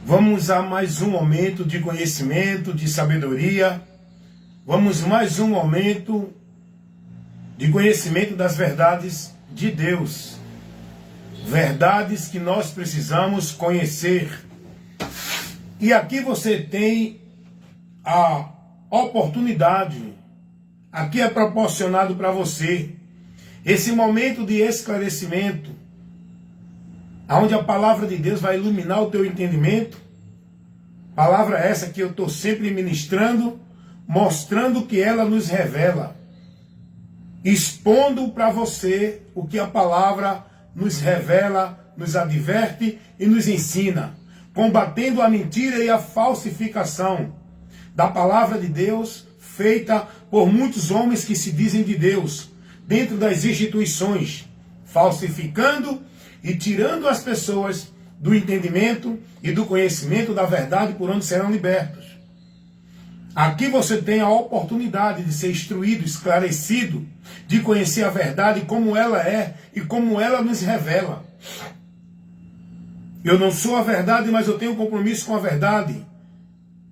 Vamos a mais um momento de conhecimento, de sabedoria. Vamos mais um momento de conhecimento das verdades de Deus. Verdades que nós precisamos conhecer. E aqui você tem a oportunidade, aqui é proporcionado para você, esse momento de esclarecimento, onde a palavra de Deus vai iluminar o teu entendimento. Palavra essa que eu estou sempre ministrando, mostrando que ela nos revela, expondo para você o que a palavra nos revela, nos adverte e nos ensina, combatendo a mentira e a falsificação da palavra de Deus, feita por muitos homens que se dizem de Deus, dentro das instituições, falsificando e tirando as pessoas do entendimento e do conhecimento da verdade por onde serão libertos. Aqui você tem a oportunidade de ser instruído, esclarecido, de conhecer a verdade como ela é e como ela nos revela. Eu não sou a verdade, mas eu tenho um compromisso com a verdade.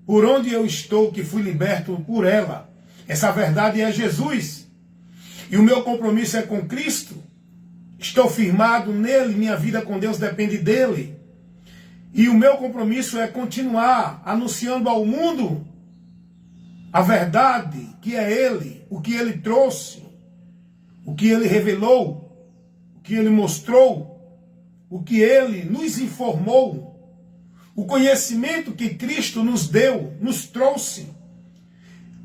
Por onde eu estou, que fui liberto por ela. Essa verdade é Jesus. E o meu compromisso é com Cristo. Estou firmado nele, minha vida com Deus depende dele. E o meu compromisso é continuar anunciando ao mundo a verdade que é ele, o que ele trouxe, o que ele revelou, o que ele mostrou, o que ele nos informou, o conhecimento que Cristo nos deu, nos trouxe,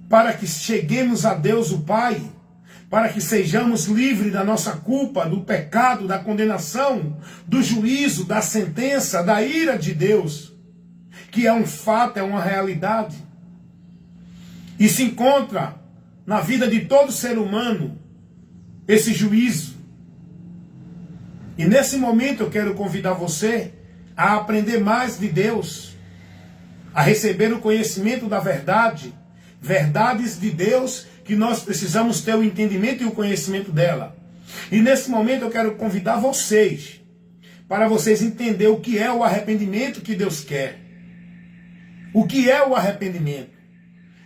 para que cheguemos a Deus o Pai, para que sejamos livres da nossa culpa, do pecado, da condenação, do juízo, da sentença, da ira de Deus, que é um fato, é uma realidade. E se encontra na vida de todo ser humano esse juízo. E nesse momento eu quero convidar você a aprender mais de Deus, a receber o conhecimento da verdade, verdades de Deus que nós precisamos ter o entendimento e o conhecimento dela. E nesse momento eu quero convidar vocês, para vocês entenderem o que é o arrependimento que Deus quer. O que é o arrependimento?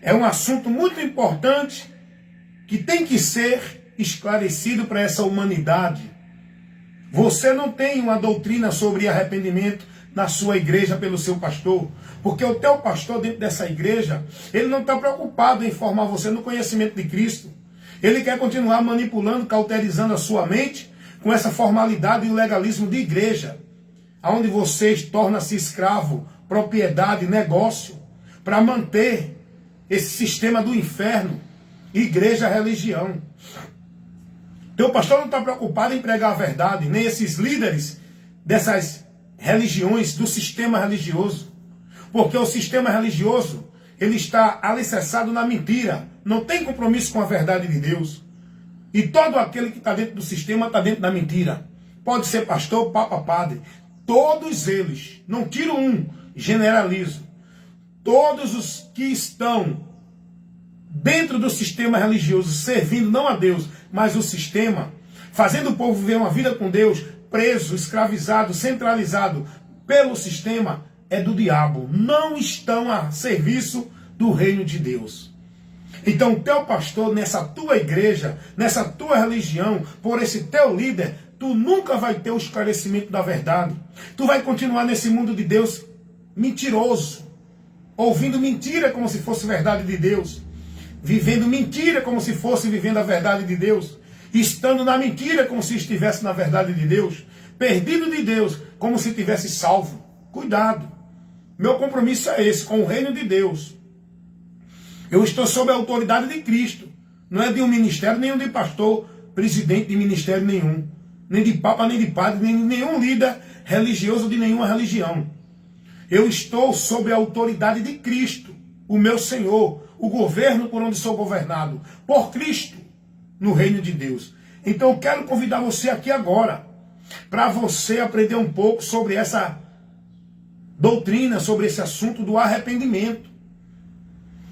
É um assunto muito importante que tem que ser esclarecido para essa humanidade. Você não tem uma doutrina sobre arrependimento na sua igreja pelo seu pastor, porque o teu pastor dentro dessa igreja, ele não está preocupado em formar você no conhecimento de Cristo. Ele quer continuar manipulando, cauterizando a sua mente com essa formalidade e o legalismo de igreja, onde você torna-se escravo, propriedade, negócio, para manter esse sistema do inferno, igreja, religião. Teu pastor não está preocupado em pregar a verdade, nem esses líderes dessas religiões, do sistema religioso. Porque o sistema religioso, ele está alicerçado na mentira, não tem compromisso com a verdade de Deus. E todo aquele que está dentro do sistema está dentro da mentira. Pode ser pastor, papa, padre. Todos eles, não tiro um, generalizo. Todos os que estão dentro do sistema religioso, servindo não a Deus, mas o sistema, fazendo o povo viver uma vida com Deus, preso, escravizado, centralizado pelo sistema, é do diabo. Não estão a serviço do reino de Deus. Então, o teu pastor, nessa tua igreja, nessa tua religião, por esse teu líder, tu nunca vai ter o esclarecimento da verdade. Tu vai continuar nesse mundo de Deus mentiroso, ouvindo mentira como se fosse verdade de Deus, vivendo mentira como se fosse vivendo a verdade de Deus, estando na mentira como se estivesse na verdade de Deus, perdido de Deus como se tivesse salvo. Cuidado. Meu compromisso é esse, com o reino de Deus. Eu estou sob a autoridade de Cristo. Não é de um ministério, nem de pastor, presidente de ministério nenhum. Nem de papa, nem de padre, nem de nenhum líder religioso de nenhuma religião. Eu estou sob a autoridade de Cristo, o meu Senhor, o governo por onde sou governado, por Cristo, no reino de Deus. Então eu quero convidar você aqui agora, para você aprender um pouco sobre essa doutrina, sobre esse assunto do arrependimento.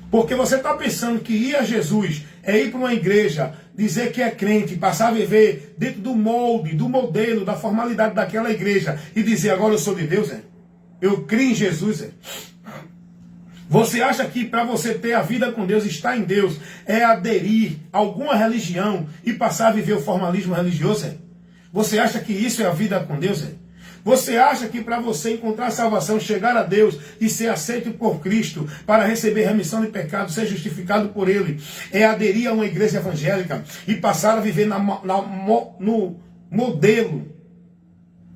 Porque você está pensando que ir a Jesus é ir para uma igreja, dizer que é crente, passar a viver dentro do molde, do modelo, da formalidade daquela igreja e dizer agora eu sou de Deus, é? Eu creio em Jesus. Você acha que para você ter a vida com Deus, estar em Deus, é aderir a alguma religião e passar a viver o formalismo religioso? Você acha que isso é a vida com Deus? Você acha que para você encontrar salvação, chegar a Deus e ser aceito por Cristo, para receber remissão de pecados, ser justificado por Ele, é aderir a uma igreja evangélica e passar a viver no modelo,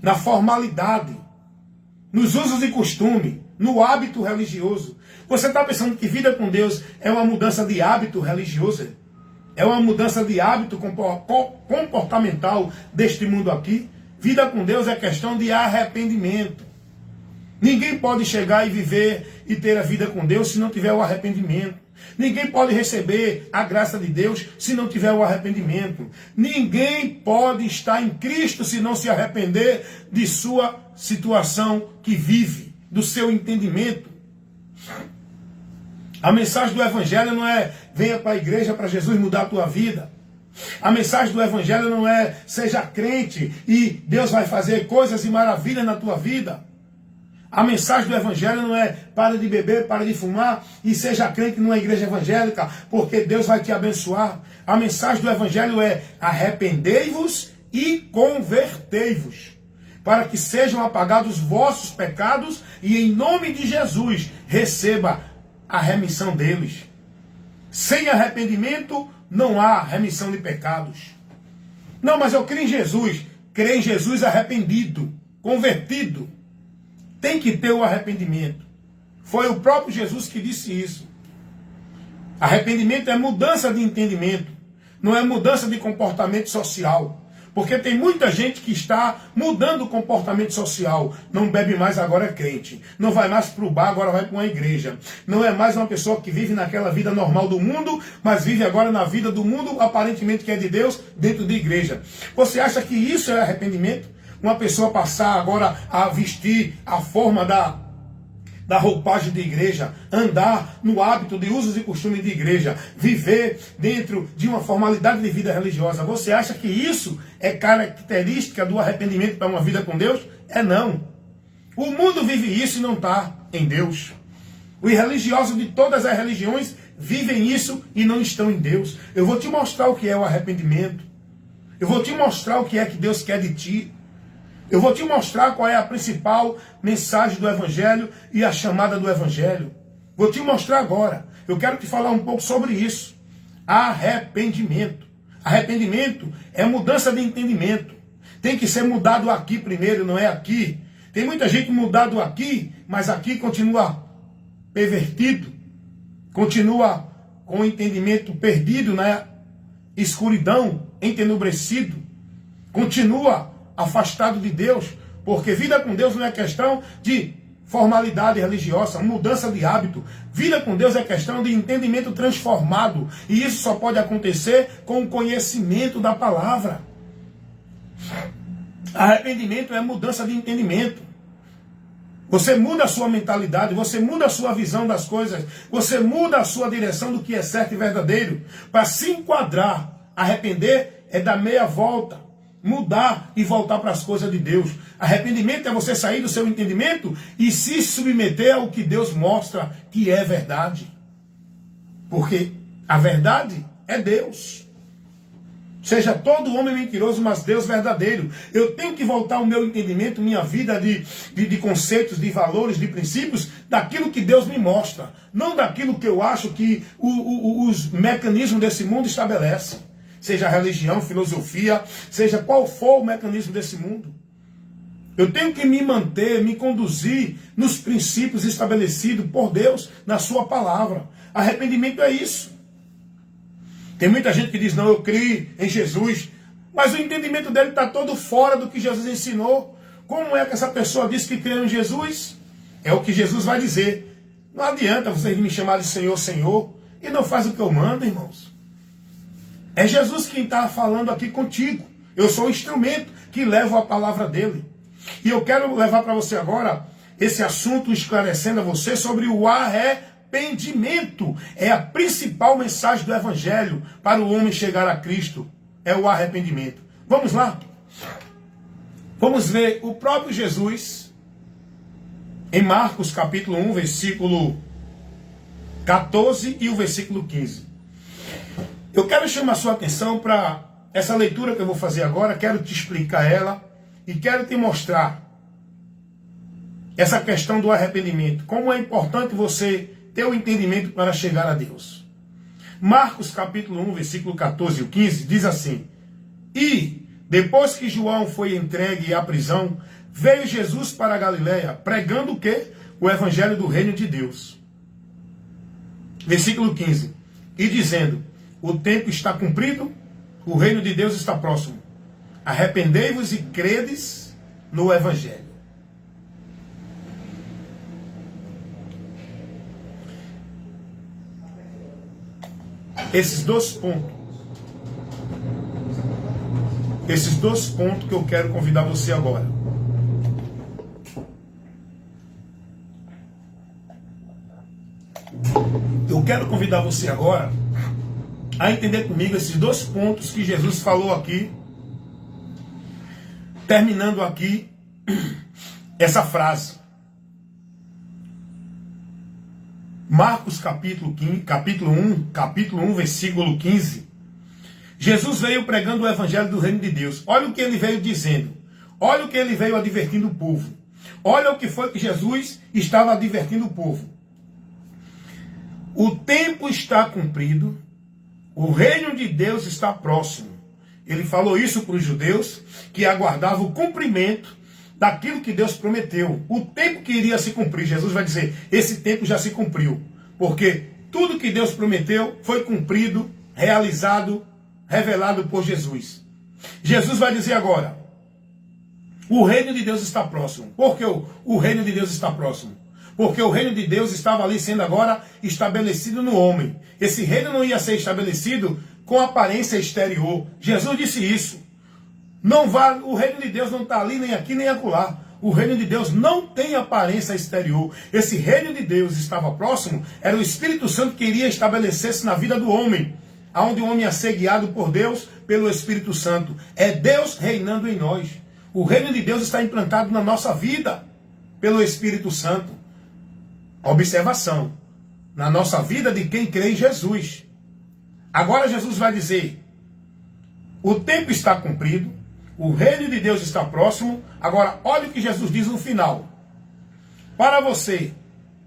na formalidade, nos usos e costumes, no hábito religioso? Você está pensando que vida com Deus é uma mudança de hábito religioso? É uma mudança de hábito comportamental deste mundo aqui? Vida com Deus é questão de arrependimento. Ninguém pode chegar e viver e ter a vida com Deus se não tiver o arrependimento. Ninguém pode receber a graça de Deus se não tiver o arrependimento. Ninguém pode estar em Cristo se não se arrepender de sua situação que vive, do seu entendimento. A mensagem do Evangelho não é venha para a igreja para Jesus mudar a tua vida. A mensagem do Evangelho não é seja crente e Deus vai fazer coisas e maravilhas na tua vida. A mensagem do Evangelho não é para de beber, para de fumar e seja crente numa igreja evangélica, porque Deus vai te abençoar. A mensagem do Evangelho é arrependei-vos e convertei-vos, para que sejam apagados os vossos pecados e em nome de Jesus receba a remissão deles. Sem arrependimento não há remissão de pecados. Não, mas eu creio em Jesus. Creio em Jesus arrependido, convertido. Tem que ter o arrependimento. Foi o próprio Jesus que disse isso. Arrependimento é mudança de entendimento. Não é mudança de comportamento social. Porque tem muita gente que está mudando o comportamento social. Não bebe mais, agora é crente. Não vai mais para o bar, agora vai para uma igreja. Não é mais uma pessoa que vive naquela vida normal do mundo, mas vive agora na vida do mundo, aparentemente que é de Deus, dentro de igreja. Você acha que isso é arrependimento? Uma pessoa passar agora a vestir a forma da roupagem de igreja, andar no hábito de usos e costumes de igreja, viver dentro de uma formalidade de vida religiosa. Você acha que isso é característica do arrependimento para uma vida com Deus? É não. O mundo vive isso e não está em Deus. Os religiosos de todas as religiões vivem isso e não estão em Deus. Eu vou te mostrar o que é o arrependimento. Eu vou te mostrar o que é que Deus quer de ti. Eu vou te mostrar qual é a principal mensagem do Evangelho e a chamada do Evangelho. Vou te mostrar agora. Eu quero te falar um pouco sobre isso. Arrependimento. Arrependimento é mudança de entendimento. Tem que ser mudado aqui primeiro, não é aqui. Tem muita gente mudado aqui, mas aqui continua pervertido. Continua com o entendimento perdido na escuridão, entenebrecido. Continua afastado de Deus, porque vida com Deus não é questão de formalidade religiosa, mudança de hábito. Vida com Deus é questão de entendimento transformado, e isso só pode acontecer com o conhecimento da palavra. Arrependimento é mudança de entendimento. Você muda a sua mentalidade, você muda a sua visão das coisas, você muda a sua direção do que é certo e verdadeiro, para se enquadrar. Arrepender é dar meia volta, mudar e voltar para as coisas de Deus. Arrependimento é você sair do seu entendimento e se submeter ao que Deus mostra que é verdade. Porque a verdade é Deus. Seja todo homem mentiroso, mas Deus verdadeiro. Eu tenho que voltar o meu entendimento, minha vida de conceitos, de valores, de princípios, daquilo que Deus me mostra. Não daquilo que eu acho que os mecanismos desse mundo estabelecem. Seja religião, filosofia, seja qual for o mecanismo desse mundo. Eu tenho que me manter, me conduzir nos princípios estabelecidos por Deus na sua palavra. Arrependimento é isso. Tem muita gente que diz, não, eu creio em Jesus, mas o entendimento dele está todo fora do que Jesus ensinou. Como é que essa pessoa diz que crê em Jesus? É o que Jesus vai dizer. Não adianta vocês me chamarem de Senhor, Senhor, e não faz o que eu mando, irmãos. É Jesus quem está falando aqui contigo. Eu sou o instrumento que levo a palavra dele. E eu quero levar para você agora esse assunto, esclarecendo a você sobre o arrependimento. É a principal mensagem do Evangelho para o homem chegar a Cristo. É o arrependimento. Vamos lá? Vamos ver o próprio Jesus em Marcos capítulo 1, versículo 14 e o versículo 15. Eu quero chamar a sua atenção para essa leitura que eu vou fazer agora, quero te explicar ela e quero te mostrar essa questão do arrependimento, como é importante você ter o entendimento para chegar a Deus. Marcos capítulo 1, versículo 14 e 15 diz assim: E depois que João foi entregue à prisão, veio Jesus para a Galiléia, pregando o quê? O evangelho do reino de Deus. Versículo 15. E dizendo: o tempo está cumprido, o reino de Deus está próximo. Arrependei-vos e credes no evangelho. Esses dois pontos que eu quero convidar você agora. Eu quero convidar você agora a entender comigo esses dois pontos que Jesus falou aqui, terminando aqui essa frase. Marcos capítulo 1, versículo 15. Jesus veio pregando o evangelho do reino de Deus. Olha o que ele veio dizendo. Olha o que ele veio advertindo o povo. Olha o que foi que Jesus estava advertindo o povo. O tempo está cumprido, o reino de Deus está próximo. Ele falou isso para os judeus que aguardavam o cumprimento daquilo que Deus prometeu. O tempo que iria se cumprir. Jesus vai dizer, esse tempo já se cumpriu. Porque tudo que Deus prometeu foi cumprido, realizado, revelado por Jesus. Jesus vai dizer agora, o reino de Deus está próximo. Por que o reino de Deus está próximo? Porque o reino de Deus estava ali sendo agora estabelecido no homem. Esse reino não ia ser estabelecido com aparência exterior. Jesus disse isso. O reino de Deus não está ali, nem aqui, nem acolá. O reino de Deus não tem aparência exterior. Esse reino de Deus estava próximo, era o Espírito Santo que iria estabelecer-se na vida do homem. Onde o homem ia ser guiado por Deus, pelo Espírito Santo. É Deus reinando em nós. O reino de Deus está implantado na nossa vida, pelo Espírito Santo. Observação. Na nossa vida de quem crê em Jesus. Agora Jesus vai dizer, o tempo está cumprido, o reino de Deus está próximo. Agora, olha o que Jesus diz no final. Para você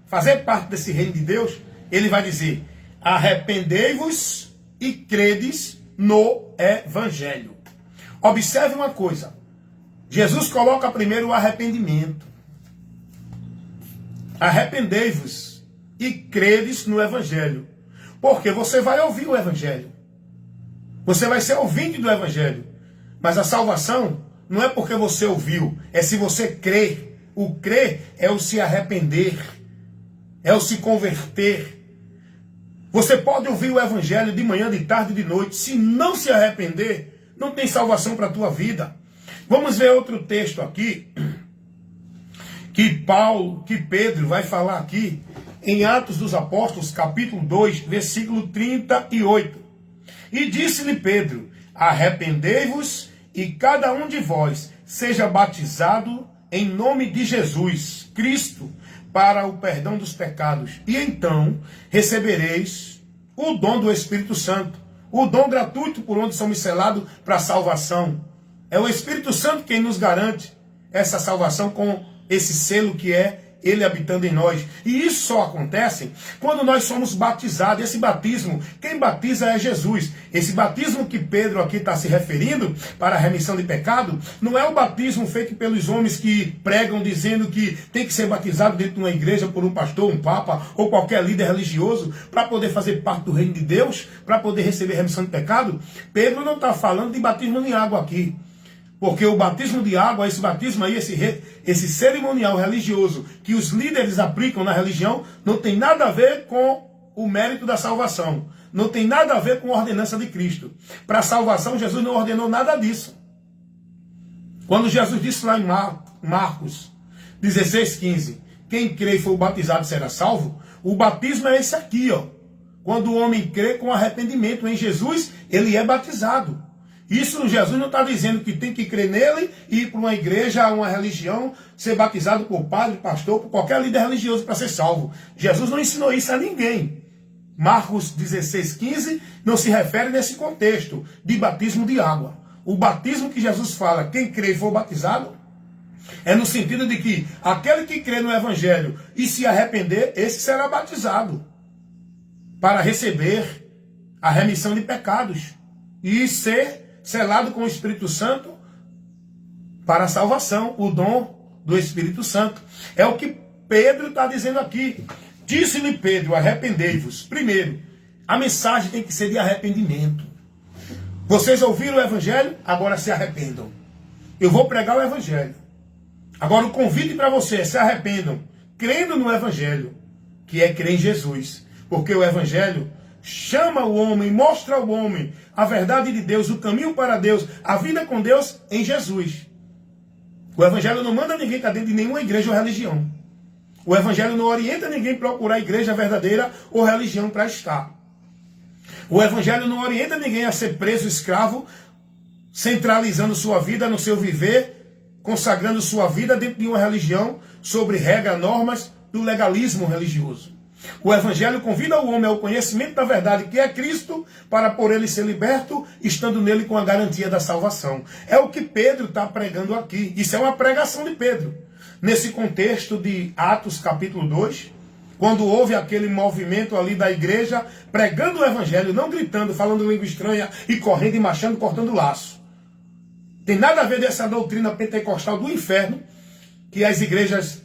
fazer parte desse reino de Deus, ele vai dizer, arrependei-vos e credes no evangelho. Observe uma coisa. Jesus coloca primeiro o arrependimento. Arrependei-vos e credes no evangelho. Porque você vai ouvir o evangelho. Você vai ser ouvinte do evangelho. Mas a salvação não é porque você ouviu, é se você crê. O crer é o se arrepender, é o se converter. Você pode ouvir o evangelho de manhã, de tarde, de noite. Se não se arrepender, não tem salvação para a tua vida. Vamos ver outro texto aqui, que Pedro vai falar aqui, em Atos dos Apóstolos, capítulo 2, versículo 38. E disse-lhe Pedro, arrependei-vos e cada um de vós seja batizado em nome de Jesus Cristo para o perdão dos pecados. E então recebereis o dom do Espírito Santo, o dom gratuito por onde somos selados para a salvação. É o Espírito Santo quem nos garante essa salvação com esse selo que é ele habitando em nós. E isso só acontece quando nós somos batizados. Esse batismo, quem batiza é Jesus. Esse batismo que Pedro aqui está se referindo para a remissão de pecado, não é o batismo feito pelos homens que pregam dizendo que tem que ser batizado dentro de uma igreja por um pastor, um papa ou qualquer líder religioso para poder fazer parte do reino de Deus, para poder receber remissão de pecado. Pedro não está falando de batismo em água aqui. Porque o batismo de água, esse batismo aí, esse cerimonial religioso que os líderes aplicam na religião, não tem nada a ver com o mérito da salvação. Não tem nada a ver com a ordenança de Cristo. Para a salvação, Jesus não ordenou nada disso. Quando Jesus disse lá em Marcos 16:15, quem crê e for batizado será salvo, o batismo é esse aqui, ó. Quando o homem crê com arrependimento em Jesus, ele é batizado. Isso Jesus não está dizendo que tem que crer nele e ir para uma igreja, uma religião, ser batizado por padre, pastor, por qualquer líder religioso para ser salvo. Jesus não ensinou isso a ninguém. Marcos 16:15 não se refere nesse contexto de batismo de água. O batismo que Jesus fala, quem crê e for batizado, é no sentido de que aquele que crê no Evangelho e se arrepender, esse será batizado para receber a remissão de pecados e ser selado com o Espírito Santo para a salvação, o dom do Espírito Santo. É o que Pedro está dizendo aqui. Disse-lhe Pedro, arrependei-vos. Primeiro, a mensagem tem que ser de arrependimento. Vocês ouviram o Evangelho? Agora se arrependam. Eu vou pregar o Evangelho. Agora o convite para vocês, se arrependam, crendo no Evangelho, que é crer em Jesus. Porque o Evangelho chama o homem, mostra ao homem a verdade de Deus, o caminho para Deus, a vida com Deus em Jesus. O Evangelho não manda ninguém estar dentro de nenhuma igreja ou religião. O Evangelho não orienta ninguém a procurar a igreja verdadeira ou religião para estar. O Evangelho não orienta ninguém a ser preso, escravo, centralizando sua vida no seu viver, consagrando sua vida dentro de uma religião sobre regras, normas do legalismo religioso. O Evangelho convida o homem ao conhecimento da verdade que é Cristo, para por ele ser liberto, estando nele com a garantia da salvação. É o que Pedro está pregando aqui. Isso é uma pregação de Pedro. Nesse contexto de Atos capítulo 2, quando houve aquele movimento ali da igreja, pregando o Evangelho, não gritando, falando língua estranha e correndo e marchando, cortando laço. Tem nada a ver dessa doutrina pentecostal do inferno, que as igrejas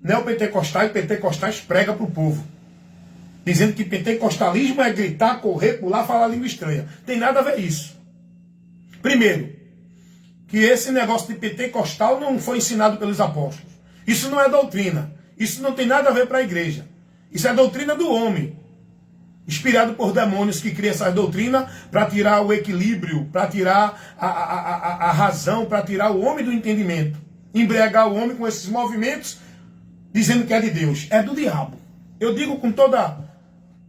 neopentecostais e pentecostais pregam para o povo. Dizendo que pentecostalismo é gritar, correr, pular, falar língua estranha. Tem nada a ver isso. Primeiro, que esse negócio de pentecostal não foi ensinado pelos apóstolos. Isso não é doutrina. Isso não tem nada a ver para a igreja. Isso é doutrina do homem, inspirado por demônios que criam essa doutrina para tirar o equilíbrio, para tirar a razão, para tirar o homem do entendimento. Embriagar o homem com esses movimentos, dizendo que é de Deus. É do diabo. Eu digo com toda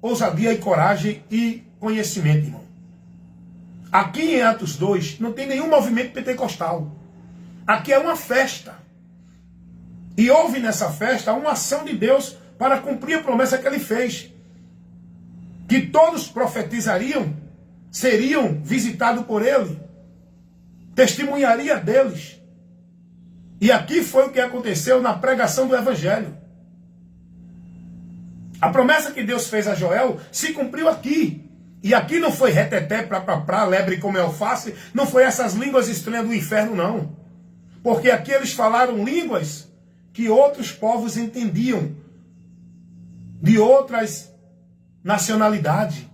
ousadia e coragem e conhecimento, irmão. Aqui em Atos 2 não tem nenhum movimento pentecostal. Aqui é uma festa. E houve nessa festa uma ação de Deus para cumprir a promessa que ele fez. Que todos profetizariam, seriam visitados por ele, testemunharia deles. E aqui foi o que aconteceu na pregação do Evangelho. A promessa que Deus fez a Joel se cumpriu aqui. E aqui não foi reteté, pra, lebre como alface, não foi essas línguas estranhas do inferno, não. Porque aqui eles falaram línguas que outros povos entendiam, de outras nacionalidades.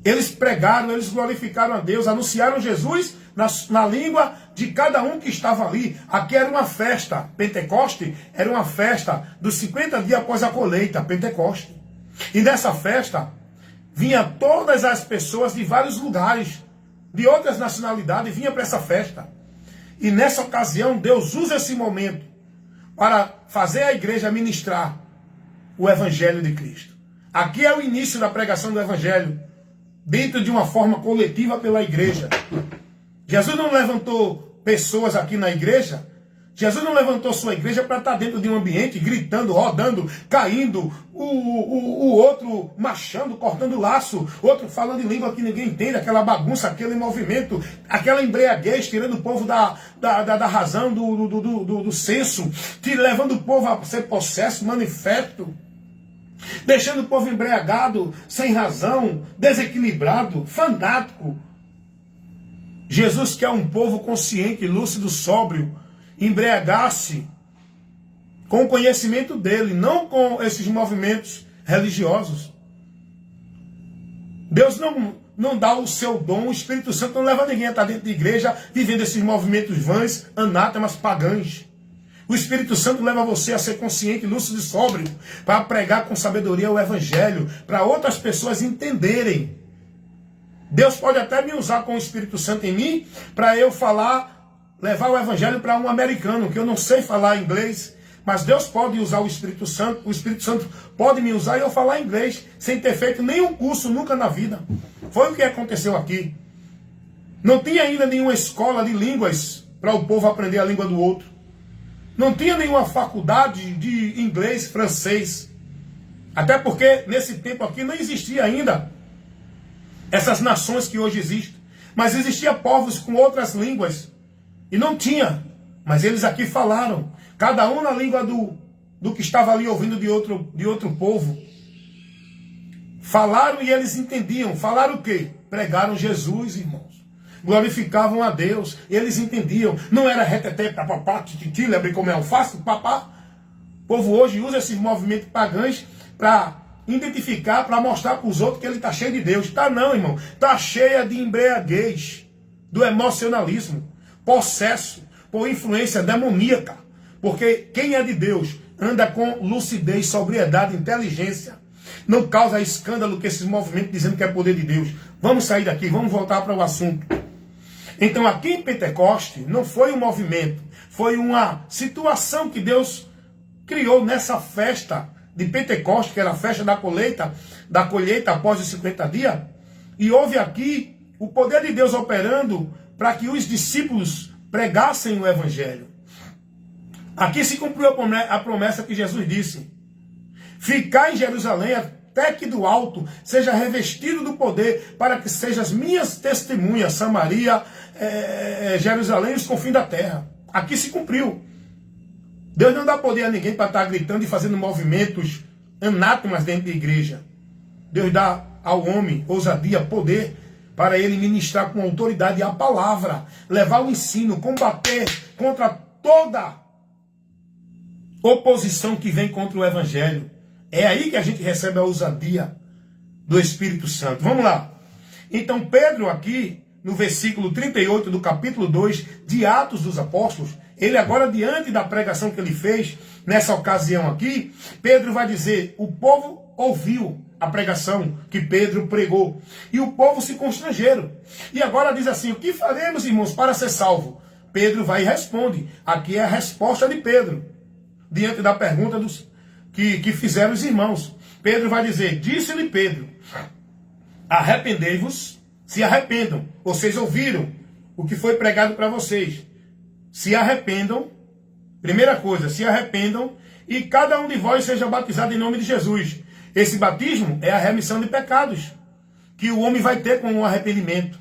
Eles pregaram, eles glorificaram a Deus, anunciaram Jesus na língua de cada um que estava ali. Aqui era uma festa. Pentecoste era uma festa dos 50 dias após a colheita, Pentecoste. E nessa festa vinha todas as pessoas de vários lugares, de outras nacionalidades, vinha para essa festa. E nessa ocasião Deus usa esse momento para fazer a igreja ministrar o Evangelho de Cristo. Aqui é o início da pregação do Evangelho, dentro de uma forma coletiva pela igreja. Jesus não levantou pessoas aqui na igreja. Jesus não levantou sua igreja para estar dentro de um ambiente, gritando, rodando, caindo, o outro marchando, cortando laço, outro falando em língua que ninguém entende, aquela bagunça, aquele movimento, aquela embriaguez, tirando o povo da razão, do senso, levando o povo a ser possesso, manifesto, deixando o povo embriagado, sem razão, desequilibrado, fanático. Jesus quer um povo consciente, lúcido, sóbrio, embriagar-se com o conhecimento dele, não com esses movimentos religiosos. Deus não dá o seu dom, o Espírito Santo não leva ninguém a estar dentro de igreja vivendo esses movimentos vãs, anátemas, pagãos. O Espírito Santo leva você a ser consciente, lúcido e sóbrio, para pregar com sabedoria o Evangelho, para outras pessoas entenderem. Deus pode até me usar com o Espírito Santo em mim, para eu levar o Evangelho para um americano, que eu não sei falar inglês, mas Deus pode usar o Espírito Santo pode me usar e eu falar inglês, sem ter feito nenhum curso nunca na vida. Foi o que aconteceu aqui. Não tinha ainda nenhuma escola de línguas para o povo aprender a língua do outro. Não tinha nenhuma faculdade de inglês, francês. Até porque nesse tempo aqui não existia ainda essas nações que hoje existem. Mas existia povos com outras línguas. E não tinha. Mas eles aqui falaram. Cada um na língua do que estava ali ouvindo de outro povo. Falaram e eles entendiam. Falaram o quê? Pregaram Jesus, irmãos. Glorificavam a Deus. Eles entendiam. Não era reteté, papapá, tititi, lebre como é alface, papá. O povo hoje usa esses movimentos pagãos para identificar, para mostrar para os outros que ele está cheio de Deus. Está não, irmão. Está cheia de embriaguez, do emocionalismo, possesso, por influência demoníaca. Porque quem é de Deus anda com lucidez, sobriedade, inteligência. Não causa escândalo que esses movimentos dizendo que é poder de Deus. Vamos sair daqui, vamos voltar para o assunto. Então aqui em Pentecoste não foi um movimento, foi uma situação que Deus criou nessa festa de Pentecoste, que era a festa da colheita após os 50 dias. E houve aqui o poder de Deus operando para que os discípulos pregassem o Evangelho. Aqui se cumpriu a promessa que Jesus disse: ficar em Jerusalém até que do alto seja revestido do poder, para que sejam as minhas testemunhas, Samaria, Jerusalém e os confins da terra. Aqui se cumpriu. Deus não dá poder a ninguém para estar gritando e fazendo movimentos anátemas dentro da igreja. Deus dá ao homem ousadia, poder, para ele ministrar com autoridade a palavra, levar o ensino, combater contra toda oposição que vem contra o Evangelho. É aí que a gente recebe a ousadia do Espírito Santo. Vamos lá. Então Pedro aqui, no versículo 38 do capítulo 2 de Atos dos Apóstolos, ele agora, diante da pregação que ele fez, nessa ocasião aqui, Pedro vai dizer: o povo ouviu a pregação que Pedro pregou, e o povo se constrangeram. E agora diz assim: o que faremos, irmãos, para ser salvo? Pedro vai e responde. Aqui é a resposta de Pedro, diante da pergunta que fizeram os irmãos. Pedro vai dizer: disse-lhe Pedro, arrependei-vos, se arrependam. Vocês ouviram o que foi pregado para vocês. Se arrependam, primeira coisa, se arrependam, e cada um de vós seja batizado em nome de Jesus. Esse batismo é a remissão de pecados, que o homem vai ter com o arrependimento,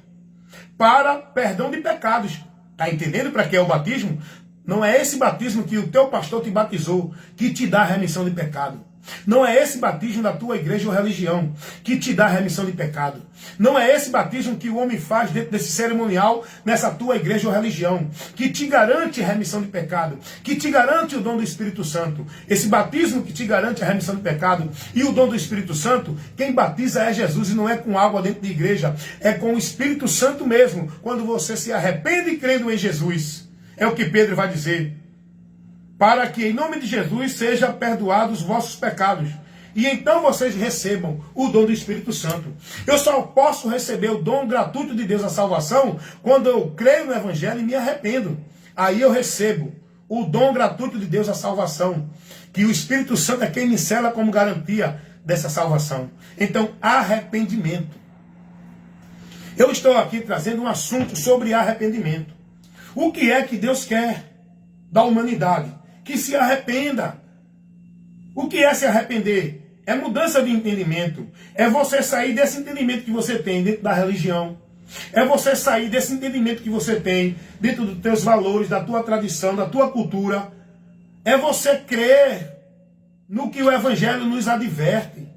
para perdão de pecados. Está entendendo para que é o batismo? Não é esse batismo que o teu pastor te batizou que te dá a remissão de pecado. Não é esse batismo da tua igreja ou religião que te dá a remissão de pecado. Não é esse batismo que o homem faz dentro desse cerimonial nessa tua igreja ou religião que te garante a remissão de pecado, que te garante o dom do Espírito Santo. Esse batismo que te garante a remissão de pecado e o dom do Espírito Santo, quem batiza é Jesus, e não é com água dentro da igreja, é com o Espírito Santo mesmo, quando você se arrepende crendo em Jesus. É o que Pedro vai dizer: para que em nome de Jesus sejam perdoados os vossos pecados, e então vocês recebam o dom do Espírito Santo. Eu só posso receber o dom gratuito de Deus, a salvação, quando eu creio no Evangelho e me arrependo. Aí eu recebo o dom gratuito de Deus, a salvação, que o Espírito Santo é quem me sela como garantia dessa salvação. Então, arrependimento. Eu estou aqui trazendo um assunto sobre arrependimento. O que é que Deus quer da humanidade? Que se arrependa. O que é se arrepender? É mudança de entendimento. É você sair desse entendimento que você tem dentro da religião. É você sair desse entendimento que você tem dentro dos teus valores, da tua tradição, da tua cultura. É você crer no que o Evangelho nos adverte.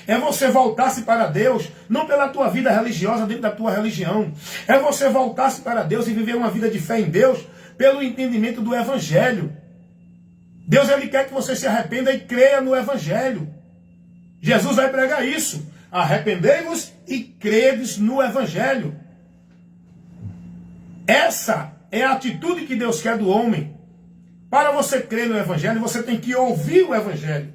É você voltar-se para Deus, não pela tua vida religiosa dentro da tua religião. É você voltar-se para Deus e viver uma vida de fé em Deus pelo entendimento do Evangelho. Deus, ele quer que você se arrependa e creia no Evangelho. Jesus vai pregar isso. Arrependei-vos e credes no Evangelho. Essa é a atitude que Deus quer do homem. Para você crer no Evangelho, você tem que ouvir o Evangelho.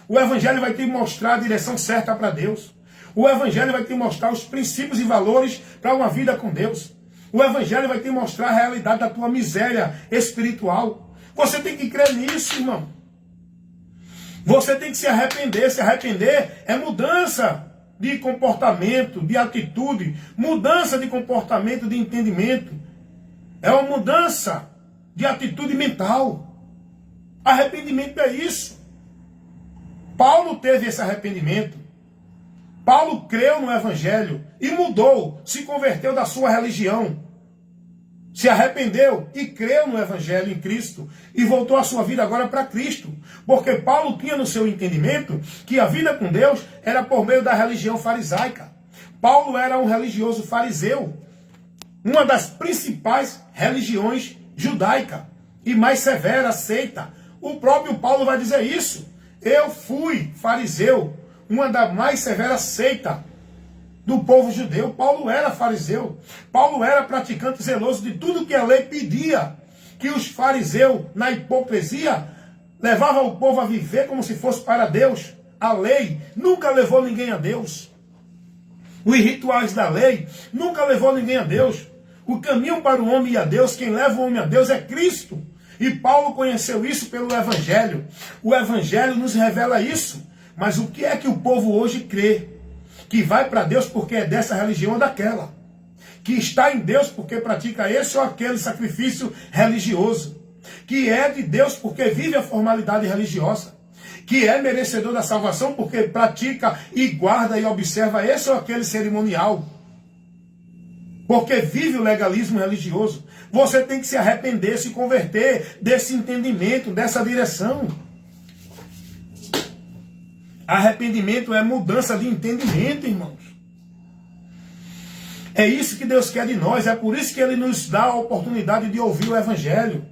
O Evangelho vai te mostrar a direção certa para Deus. O Evangelho vai te mostrar os princípios e valores para uma vida com Deus. O Evangelho vai te mostrar a realidade da tua miséria espiritual. Você tem que crer nisso, irmão. Você tem que se arrepender. Se arrepender é mudança de comportamento, de atitude, mudança de comportamento, de entendimento. É uma mudança de atitude mental. Arrependimento é isso. Paulo teve esse arrependimento. Paulo creu no Evangelho e mudou, se converteu da sua religião. Se arrependeu e creu no Evangelho em Cristo e voltou a sua vida agora para Cristo. Porque Paulo tinha no seu entendimento que a vida com Deus era por meio da religião farisaica. Paulo era um religioso fariseu, uma das principais religiões judaica e mais severa, seita. O próprio Paulo vai dizer isso. Eu fui fariseu, uma das mais severas seitas do povo judeu. Paulo era fariseu. Paulo era praticante zeloso de tudo que a lei pedia. Que os fariseus, na hipocrisia, levavam o povo a viver como se fosse para Deus. A lei nunca levou ninguém a Deus. Os rituais da lei nunca levou ninguém a Deus. O caminho para o homem e a Deus, quem leva o homem a Deus é Cristo. E Paulo conheceu isso pelo Evangelho. O Evangelho nos revela isso. Mas o que é que o povo hoje crê? Que vai para Deus porque é dessa religião ou daquela. Que está em Deus porque pratica esse ou aquele sacrifício religioso. Que é de Deus porque vive a formalidade religiosa. Que é merecedor da salvação porque pratica e guarda e observa esse ou aquele cerimonial. Porque vive o legalismo religioso. Você tem que se arrepender, se converter desse entendimento, dessa direção. Arrependimento é mudança de entendimento, irmãos. É isso que Deus quer de nós. É por isso que Ele nos dá a oportunidade de ouvir o Evangelho.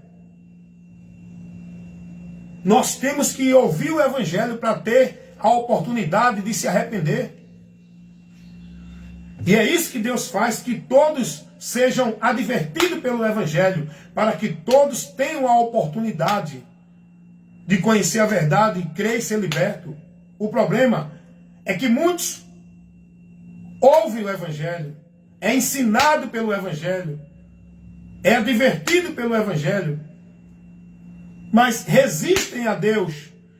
Nós temos que ouvir o Evangelho para ter a oportunidade de se arrepender. E é isso que Deus faz, que todos sejam advertidos pelo Evangelho, para que todos tenham a oportunidade de conhecer a verdade e crer e ser liberto. O problema é que muitos ouvem o Evangelho, é ensinado pelo Evangelho, é advertido pelo Evangelho, mas resistem a Deus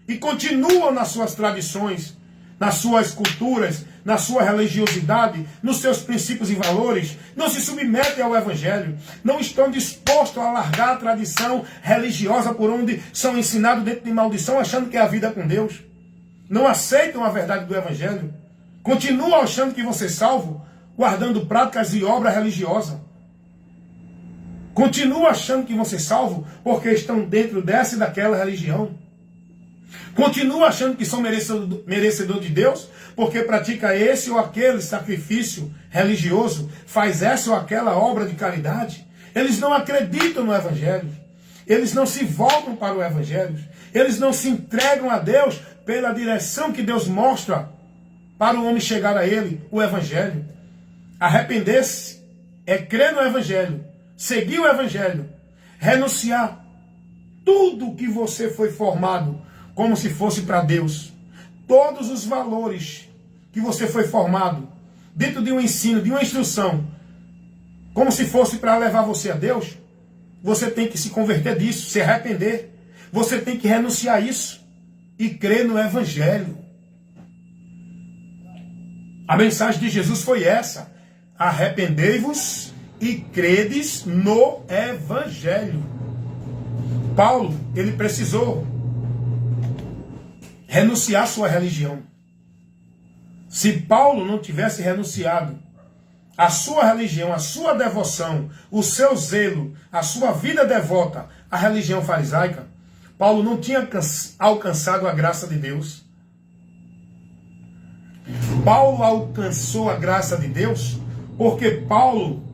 e continuam nas suas tradições, nas suas culturas, na sua religiosidade, nos seus princípios e valores, não se submetem ao Evangelho, não estão dispostos a largar a tradição religiosa por onde são ensinados dentro de maldição, achando que é a vida com Deus. Não aceitam a verdade do Evangelho. Continuam achando que vão ser salvos, guardando práticas e obra religiosa. Continuam achando que vão ser salvos porque estão dentro dessa e daquela religião. Continuam achando que são merecedor de Deus porque pratica esse ou aquele sacrifício religioso, faz essa ou aquela obra de caridade. Eles não acreditam no Evangelho. Eles não se voltam para o Evangelho. Eles não se entregam a Deus pela direção que Deus mostra para o homem chegar a Ele, o Evangelho. Arrepender-se é crer no Evangelho, seguir o Evangelho, renunciar tudo que você foi formado como se fosse para Deus. Todos os valores que você foi formado dentro de um ensino, de uma instrução, como se fosse para levar você a Deus, você tem que se converter disso, se arrepender. Você tem que renunciar a isso e crer no Evangelho. A mensagem de Jesus foi essa: arrependei-vos e credes no Evangelho. Paulo, ele precisou renunciar à sua religião. Se Paulo não tivesse renunciado à sua religião, à sua devoção, o seu zelo, a sua vida devota à religião farisaica, Paulo não tinha alcançado a graça de Deus. Paulo alcançou a graça de Deus porque Paulo,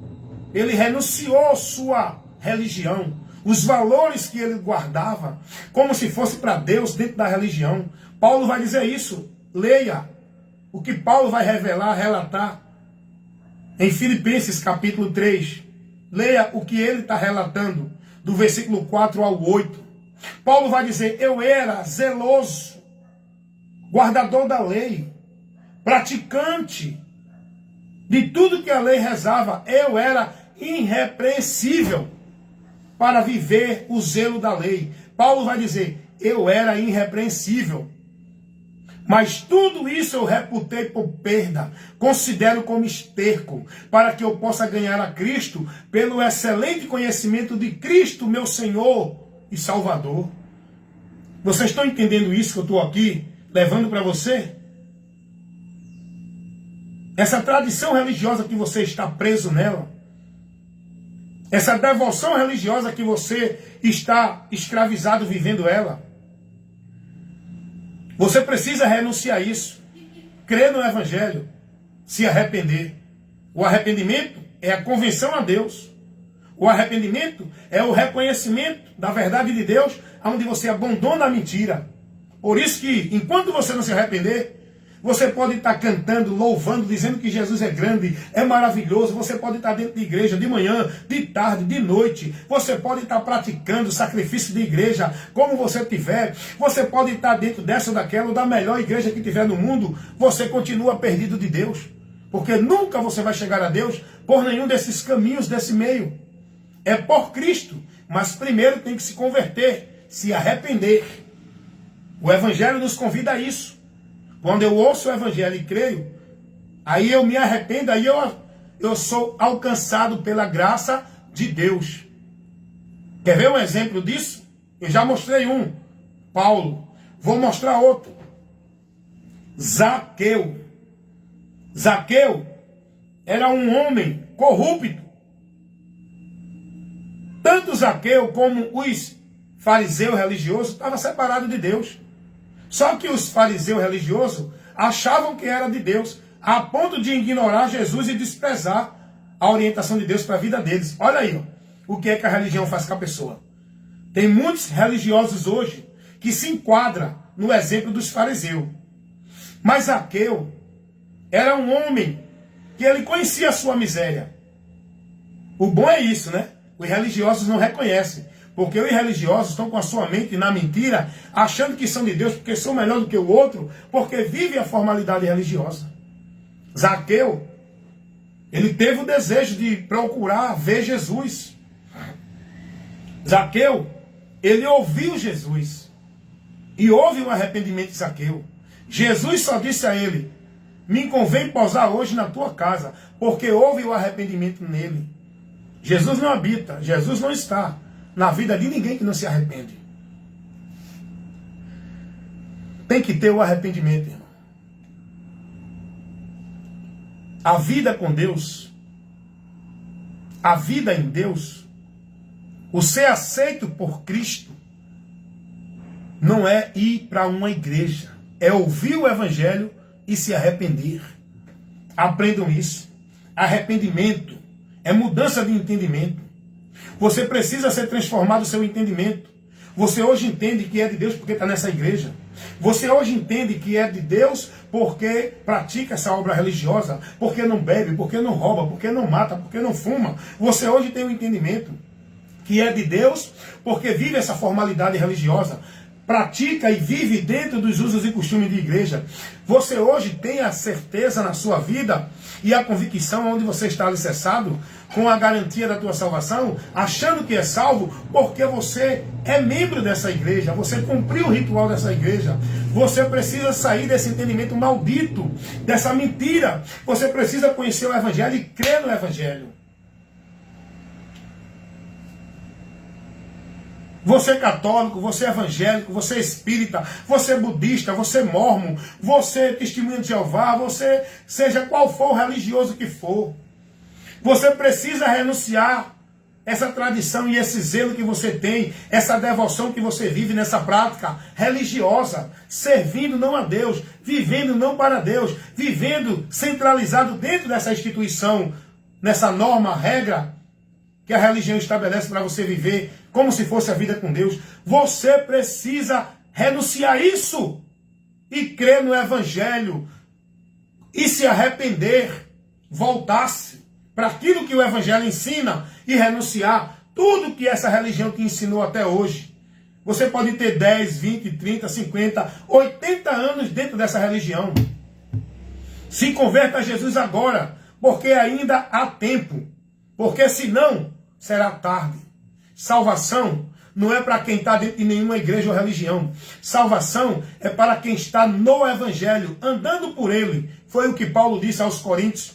ele renunciou à sua religião, os valores que ele guardava, como se fosse para Deus dentro da religião. Paulo vai dizer isso. Leia o que Paulo vai revelar, relatar em Filipenses capítulo 3. Leia o que ele está relatando, do versículo 4 ao 8. Paulo vai dizer: eu era zeloso, guardador da lei, praticante de tudo que a lei rezava. Eu era irrepreensível para viver o zelo da lei. Paulo vai dizer: eu era irrepreensível. Mas tudo isso eu reputei por perda, considero como esterco, para que eu possa ganhar a Cristo pelo excelente conhecimento de Cristo, meu Senhor e Salvador. Vocês estão entendendo isso que eu estou aqui levando para você? Essa tradição religiosa que você está preso nela, essa devoção religiosa que você está escravizado vivendo ela, você precisa renunciar a isso, crer no Evangelho, se arrepender. O arrependimento é a convenção a Deus. O arrependimento é o reconhecimento da verdade de Deus, onde você abandona a mentira. Por isso que, enquanto você não se arrepender, você pode estar cantando, louvando, dizendo que Jesus é grande, é maravilhoso. Você pode estar dentro de igreja de manhã, de tarde, de noite. Você pode estar praticando sacrifício de igreja, como você tiver. Você pode estar dentro dessa ou daquela, ou da melhor igreja que tiver no mundo. Você continua perdido de Deus. Porque nunca você vai chegar a Deus por nenhum desses caminhos, desse meio. É por Cristo. Mas primeiro tem que se converter, se arrepender. O Evangelho nos convida a isso. Quando eu ouço o Evangelho e creio, aí eu me arrependo, aí eu sou alcançado pela graça de Deus. Quer ver um exemplo disso? Eu já mostrei um, Paulo. Vou mostrar outro. Zaqueu. Zaqueu era um homem corrupto. Tanto Zaqueu como os fariseus religiosos estavam separados de Deus. Só que os fariseus religiosos achavam que era de Deus, a ponto de ignorar Jesus e desprezar a orientação de Deus para a vida deles. Olha aí, ó, o que é que a religião faz com a pessoa. Tem muitos religiosos hoje que se enquadram no exemplo dos fariseus. Mas Zaqueu era um homem que ele conhecia a sua miséria. O bom é isso, né? Os religiosos não reconhecem. Porque os religiosos estão com a sua mente na mentira, achando que são de Deus porque são melhor do que o outro, porque vivem a formalidade religiosa. Zaqueu, ele teve o desejo de procurar ver Jesus. Zaqueu, ele ouviu Jesus. E houve um arrependimento de Zaqueu. Jesus só disse a ele: me convém pousar hoje na tua casa, porque houve o arrependimento nele. Jesus não habita, Jesus não está na vida de ninguém que não se arrepende. Tem que ter o arrependimento, irmão. A vida com Deus, a vida em Deus, o ser aceito por Cristo, não é ir para uma igreja. É ouvir o Evangelho e se arrepender. Aprendam isso. Arrependimento é mudança de entendimento. Você precisa ser transformado o seu entendimento. Você hoje entende que é de Deus porque está nessa igreja. Você hoje entende que é de Deus porque pratica essa obra religiosa, porque não bebe, porque não rouba, porque não mata, porque não fuma. Você hoje tem um entendimento que é de Deus porque vive essa formalidade religiosa, pratica e vive dentro dos usos e costumes de igreja. Você hoje tem a certeza na sua vida e a convicção onde você está alicerçado, com a garantia da tua salvação, achando que é salvo, porque você é membro dessa igreja, você cumpriu o ritual dessa igreja. Você precisa sair desse entendimento maldito, dessa mentira. Você precisa conhecer o Evangelho e crer no Evangelho. Você é católico, você é evangélico, você é espírita, você é budista, você é mormon, você é testemunha de Jeová, você seja qual for o religioso que for. Você precisa renunciar essa tradição e esse zelo que você tem, essa devoção que você vive nessa prática religiosa, servindo não a Deus, vivendo não para Deus, vivendo centralizado dentro dessa instituição, nessa norma, regra que a religião estabelece para você viver como se fosse a vida com Deus. Você precisa renunciar isso e crer no Evangelho e se arrepender, voltar-se para aquilo que o Evangelho ensina e renunciar tudo que essa religião te ensinou até hoje. Você pode ter 10, 20, 30, 50, 80 anos dentro dessa religião. Se converta a Jesus agora, porque ainda há tempo. Porque senão será tarde. Salvação não é para quem está dentro de nenhuma igreja ou religião. Salvação é para quem está no Evangelho, andando por ele. Foi o que Paulo disse aos Coríntios.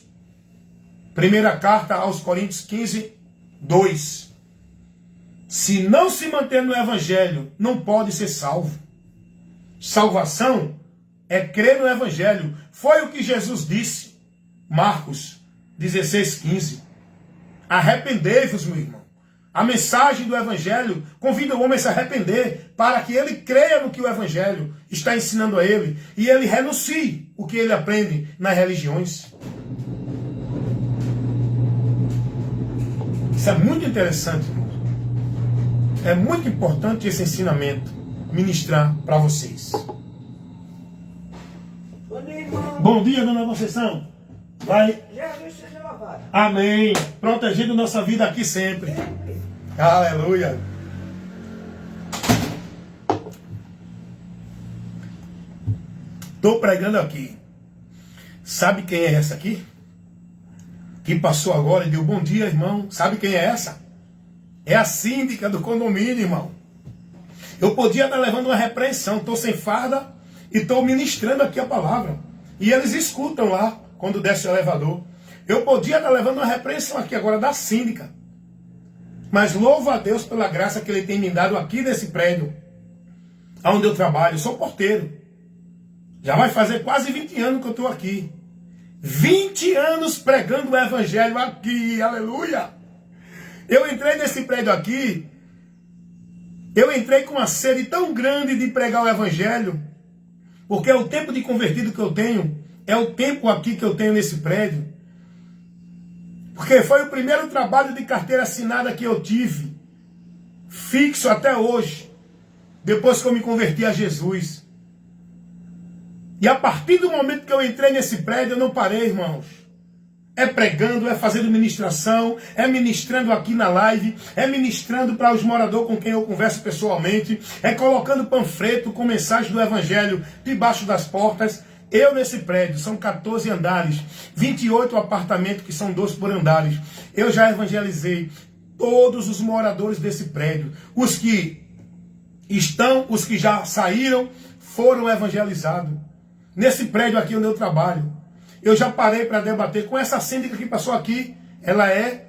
Primeira carta aos Coríntios 15, 2. Se não se manter no Evangelho, não pode ser salvo. Salvação é crer no Evangelho. Foi o que Jesus disse. Marcos 16, 15. Arrependei-vos, meu irmão. A mensagem do Evangelho convida o homem a se arrepender para que ele creia no que o Evangelho está ensinando a ele e ele renuncie o que ele aprende nas religiões. Isso é muito interessante, irmão. É muito importante esse ensinamento ministrar para vocês. Bom dia, irmão. Bom dia, dona Conceição. Vai. Jesus seja louvado. Amém. Protegendo nossa vida aqui sempre. Aleluia. Estou pregando aqui. Sabe quem é essa aqui? Que passou agora e deu bom dia, irmão. Sabe quem é essa? É a síndica do condomínio, irmão. Eu podia estar levando uma repreensão. Estou sem farda e estou ministrando aqui a palavra. E eles escutam lá, quando desce o elevador. Eu podia estar levando uma repreensão aqui agora da síndica. Mas louvo a Deus pela graça que Ele tem me dado aqui nesse prédio, onde eu trabalho. Eu sou porteiro. Já vai fazer quase 20 anos que eu estou aqui. 20 anos pregando o Evangelho aqui. Aleluia! Eu entrei nesse prédio aqui. Eu entrei com uma sede tão grande de pregar o Evangelho. Porque é o tempo de convertido que eu tenho. É o tempo aqui que eu tenho nesse prédio. Porque foi o primeiro trabalho de carteira assinada que eu tive. Fixo até hoje. Depois que eu me converti a Jesus. E a partir do momento que eu entrei nesse prédio, eu não parei, irmãos. É pregando, é fazendo ministração, é ministrando aqui na live, é ministrando para os moradores com quem eu converso pessoalmente, é colocando panfleto com mensagem do Evangelho debaixo das portas. Eu nesse prédio, são 14 andares, 28 apartamentos que são 12 por andares. Eu já evangelizei todos os moradores desse prédio. Os que estão, os que já saíram, foram evangelizados. Nesse prédio aqui onde eu trabalho. Eu já parei para debater com essa síndica que passou aqui. Ela é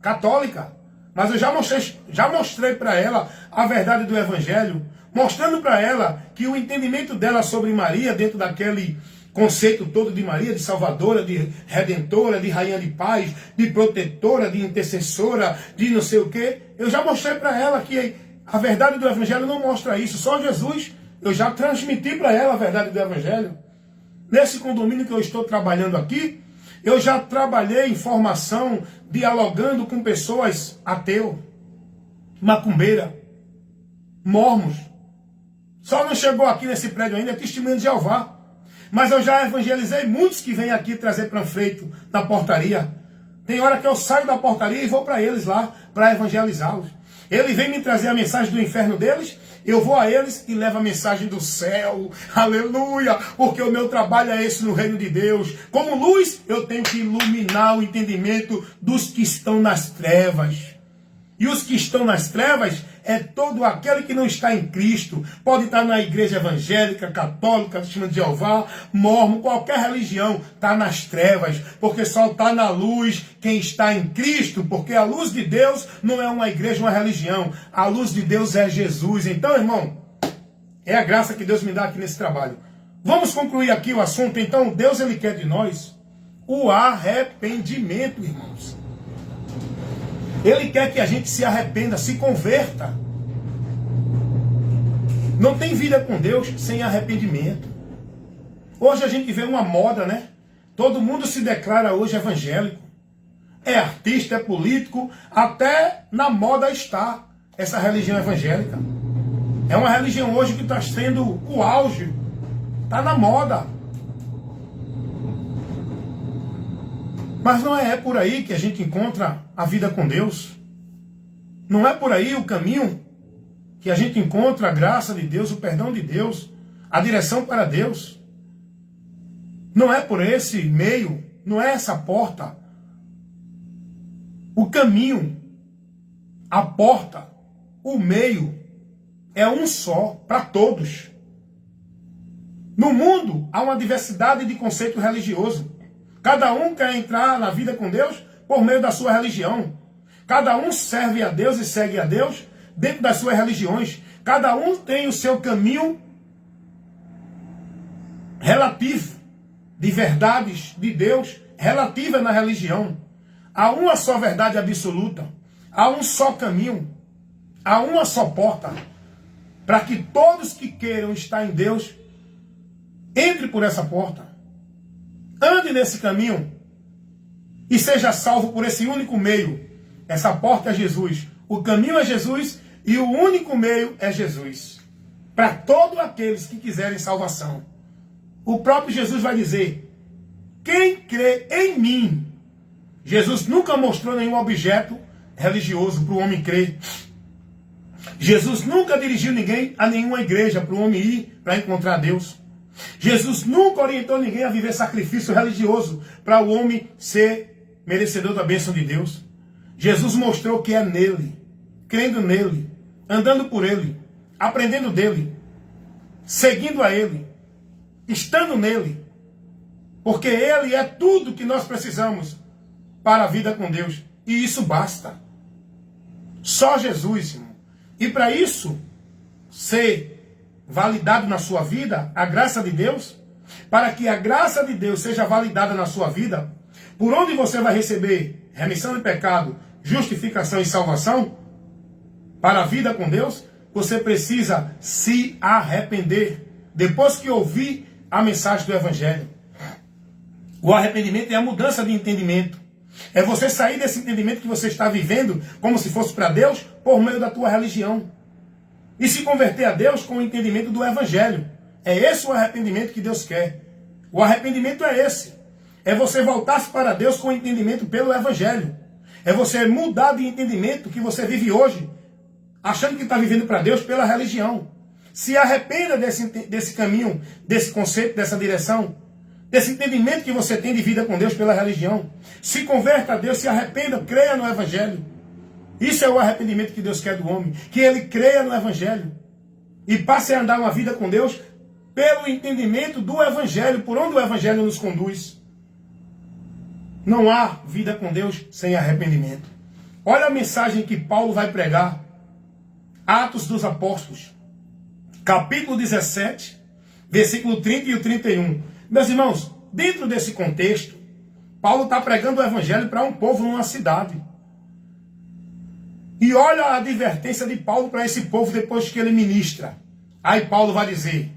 católica. Mas eu já mostrei para ela a verdade do Evangelho. Mostrando para ela que o entendimento dela sobre Maria, dentro daquele conceito todo de Maria, de salvadora, de redentora, de rainha de paz, de protetora, de intercessora, de não sei o quê. Eu já mostrei para ela que a verdade do Evangelho não mostra isso. Só Jesus, eu já transmiti para ela a verdade do Evangelho. Nesse condomínio que eu estou trabalhando aqui, eu já trabalhei em formação, dialogando com pessoas ateu, macumbeira, mormons. Só não chegou aqui nesse prédio ainda, testemunho de Jeová. Mas eu já evangelizei muitos que vêm aqui trazer panfleto na portaria. Tem hora que eu saio da portaria e vou para eles lá, para evangelizá-los. Ele vem me trazer a mensagem do inferno deles, eu vou a eles e levo a mensagem do céu. Aleluia! Porque o meu trabalho é esse no reino de Deus. Como luz, eu tenho que iluminar o entendimento dos que estão nas trevas. E os que estão nas trevas é todo aquele que não está em Cristo. Pode estar na igreja evangélica, católica, testemunho de Jeová, mormon, qualquer religião, está nas trevas. Porque só está na luz quem está em Cristo. Porque a luz de Deus não é uma igreja, uma religião. A luz de Deus é Jesus. Então, irmão, é a graça que Deus me dá aqui nesse trabalho. Vamos concluir aqui o assunto. Então, Deus, Ele quer de nós o arrependimento, irmãos. Ele quer que a gente se arrependa, se converta. Não tem vida com Deus sem arrependimento. Hoje a gente vê uma moda, né? Todo mundo se declara hoje evangélico. É artista, é político, até na moda está essa religião evangélica. É uma religião hoje que está sendo o auge. Está na moda. Mas não é por aí que a gente encontra a vida com Deus. Não é por aí o caminho que a gente encontra a graça de Deus, o perdão de Deus, a direção para Deus. Não é por esse meio, não é essa porta. O caminho, a porta, o meio é um só para todos. No mundo há uma diversidade de conceito religioso. Cada um quer entrar na vida com Deus por meio da sua religião. Cada um serve a Deus e segue a Deus dentro das suas religiões. Cada um tem o seu caminho relativo de verdades de Deus relativa na religião. Há uma só verdade absoluta. Há um só caminho. Há uma só porta. Para que todos que queiram estar em Deus, entre por essa porta. Ande nesse caminho. E seja salvo por esse único meio. Essa porta é Jesus. O caminho é Jesus e o único meio é Jesus. Para todos aqueles que quiserem salvação. O próprio Jesus vai dizer: quem crê em mim. Jesus nunca mostrou nenhum objeto religioso para o homem crer. Jesus nunca dirigiu ninguém a nenhuma igreja para o homem ir para encontrar Deus. Jesus nunca orientou ninguém a viver sacrifício religioso para o homem ser merecedor da bênção de Deus. Jesus mostrou que é nele, crendo nele, andando por ele, aprendendo dele, seguindo a ele, estando nele, porque ele é tudo que nós precisamos para a vida com Deus, e isso basta. Só Jesus, irmão. E para isso ser validado na sua vida, a graça de Deus, para que a graça de Deus seja validada na sua vida, por onde você vai receber remissão de pecado, justificação e salvação, para a vida com Deus, você precisa se arrepender, depois que ouvir a mensagem do Evangelho. O arrependimento é a mudança de entendimento. É você sair desse entendimento que você está vivendo como se fosse para Deus por meio da tua religião. E se converter a Deus com o entendimento do Evangelho. É esse o arrependimento que Deus quer. O arrependimento é esse. É você voltar-se para Deus com o entendimento pelo Evangelho. É você mudar de entendimento que você vive hoje, achando que está vivendo para Deus pela religião. Se arrependa desse caminho, desse conceito, dessa direção, desse entendimento que você tem de vida com Deus pela religião. Se converta a Deus, se arrependa, creia no Evangelho. Isso é o arrependimento que Deus quer do homem. Que ele creia no Evangelho. E passe a andar uma vida com Deus pelo entendimento do Evangelho, por onde o Evangelho nos conduz. Não há vida com Deus sem arrependimento. Olha a mensagem que Paulo vai pregar. Atos dos Apóstolos, capítulo 17, versículo 30 e o 31. Meus irmãos, dentro desse contexto, Paulo está pregando o Evangelho para um povo numa cidade. E olha a advertência de Paulo para esse povo depois que ele ministra. Aí Paulo vai dizer: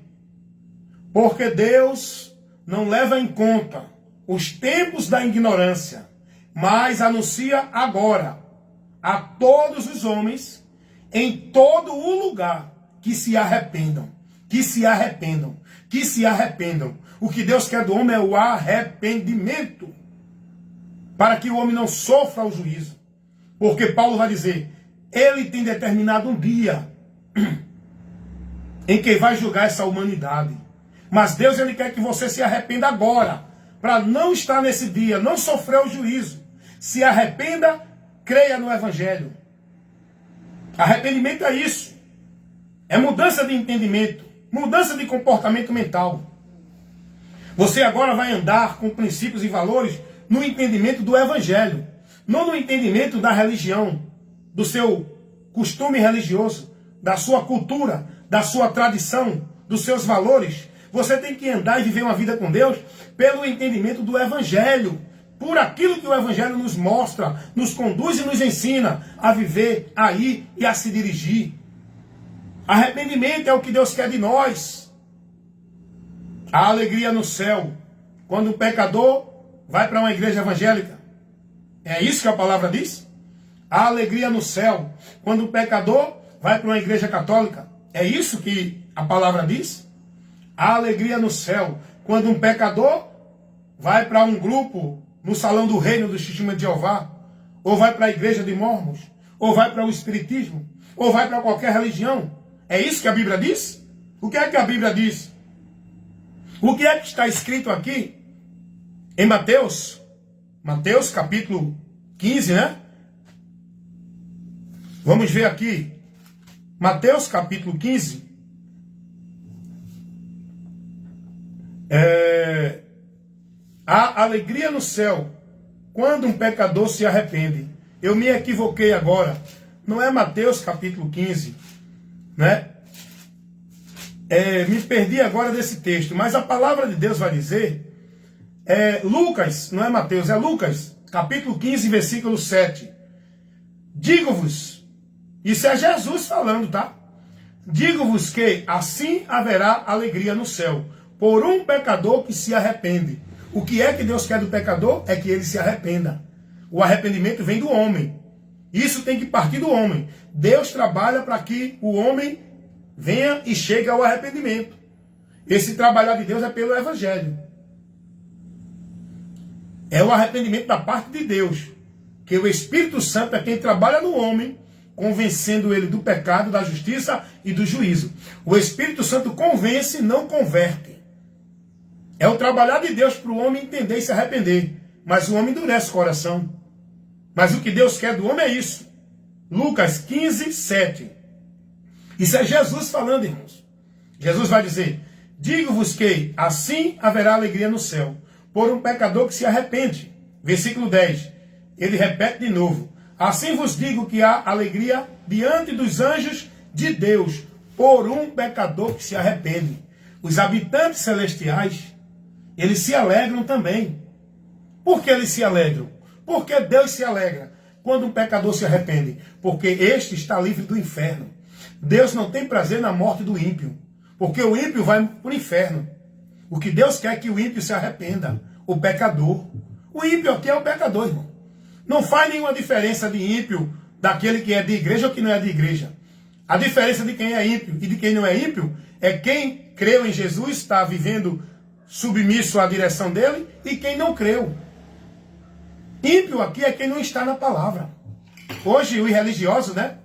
porque Deus não leva em conta os tempos da ignorância, mas anuncia agora a todos os homens em todo o lugar que se arrependam, que se arrependam, que se arrependam. O que Deus quer do homem é o arrependimento, para que o homem não sofra o juízo. Porque Paulo vai dizer, ele tem determinado um dia em que vai julgar essa humanidade. Mas Deus, ele quer que você se arrependa agora, para não estar nesse dia, não sofrer o juízo. Se arrependa, creia no Evangelho. Arrependimento é isso. É mudança de entendimento, mudança de comportamento mental. Você agora vai andar com princípios e valores no entendimento do Evangelho, não no entendimento da religião, do seu costume religioso, da sua cultura, da sua tradição, dos seus valores. Você tem que andar e viver uma vida com Deus pelo entendimento do Evangelho, por aquilo que o Evangelho nos mostra, nos conduz e nos ensina a viver, a ir e a se dirigir. Arrependimento é o que Deus quer de nós. A alegria no céu, quando um pecador vai para uma igreja evangélica. É isso que a palavra diz? A alegria no céu, quando um pecador vai para uma igreja católica. É isso que a palavra diz? A alegria no céu, quando um pecador vai para um grupo no salão do reino do Testemunho de Jeová, ou vai para a igreja de Mormons, ou vai para o espiritismo, ou vai para qualquer religião. É isso que a Bíblia diz? O que é que a Bíblia diz? O que é que está escrito aqui em Mateus? Mateus capítulo 15, né? Vamos ver aqui. Mateus capítulo 15. Há alegria no céu quando um pecador se arrepende. Eu me equivoquei agora. Não é Mateus capítulo 15, né? Me perdi agora desse texto, mas a palavra de Deus vai dizer, Lucas, não é Mateus, é Lucas, capítulo 15, versículo 7. Digo-vos, isso é Jesus falando, tá? Digo-vos que assim haverá alegria no céu, por um pecador que se arrepende. O que é que Deus quer do pecador? É que ele se arrependa. O arrependimento vem do homem. Isso tem que partir do homem. Deus trabalha para que o homem venha e chegue ao arrependimento. Esse trabalhar de Deus é pelo Evangelho. É o arrependimento da parte de Deus. Que o Espírito Santo é quem trabalha no homem, convencendo ele do pecado, da justiça e do juízo. O Espírito Santo convence, não converte. É o trabalhar de Deus para o homem entender e se arrepender. Mas o homem endurece o coração. Mas o que Deus quer do homem é isso. Lucas 15, 7. Isso é Jesus falando, irmãos. Jesus vai dizer, digo-vos que assim haverá alegria no céu, por um pecador que se arrepende. Versículo 10. Ele repete de novo. Assim vos digo que há alegria diante dos anjos de Deus, por um pecador que se arrepende. Os habitantes celestiais, eles se alegram também. Por que eles se alegram? Porque Deus se alegra quando um pecador se arrepende. Porque este está livre do inferno. Deus não tem prazer na morte do ímpio. Porque o ímpio vai para o inferno. O que Deus quer é que o ímpio se arrependa. O pecador. O ímpio aqui é o pecador, irmão. Não faz nenhuma diferença de ímpio daquele que é de igreja ou que não é de igreja. A diferença de quem é ímpio e de quem não é ímpio é quem creu em Jesus, está vivendo submisso à direção dele, e quem não creu. Ímpio aqui é quem não está na palavra. Hoje os religiosos, né,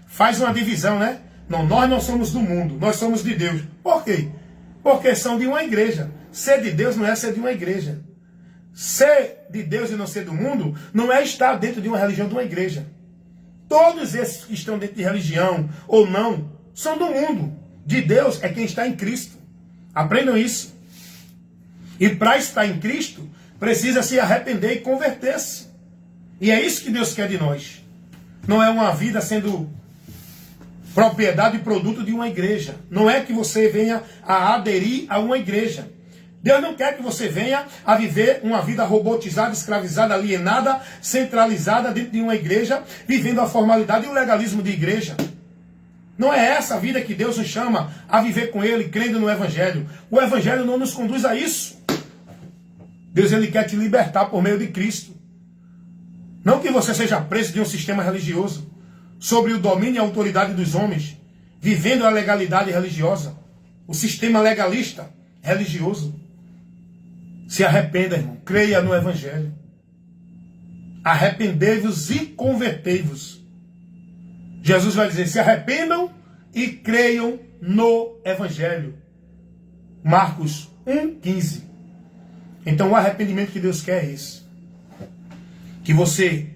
faz uma divisão, né? Não, nós não somos do mundo, nós somos de Deus. Por quê? Porque são de uma igreja. Ser de Deus não é ser de uma igreja. Ser de Deus e não ser do mundo não é estar dentro de uma religião, de uma igreja. Todos esses que estão dentro de religião ou não, são do mundo. De Deus é quem está em Cristo. Aprendam isso. E para estar em Cristo, precisa se arrepender e converter-se. E é isso que Deus quer de nós. Não é uma vida sendo propriedade e produto de uma igreja. Não é que você venha a aderir a uma igreja. Deus não quer que você venha a viver uma vida robotizada, escravizada, alienada, centralizada dentro de uma igreja, vivendo a formalidade e o legalismo de igreja. Não é essa a vida que Deus nos chama a viver com Ele, crendo no Evangelho. O Evangelho não nos conduz a isso. Deus, Ele quer te libertar por meio de Cristo. Não que você seja preso de um sistema religioso, sobre o domínio e a autoridade dos homens, vivendo a legalidade religiosa, o sistema legalista religioso. Se arrependa, irmão. Creia no Evangelho. Arrependei-vos e convertei-vos. Jesus vai dizer, se arrependam e creiam no Evangelho. Marcos 1,15. Então o arrependimento que Deus quer é esse. Que você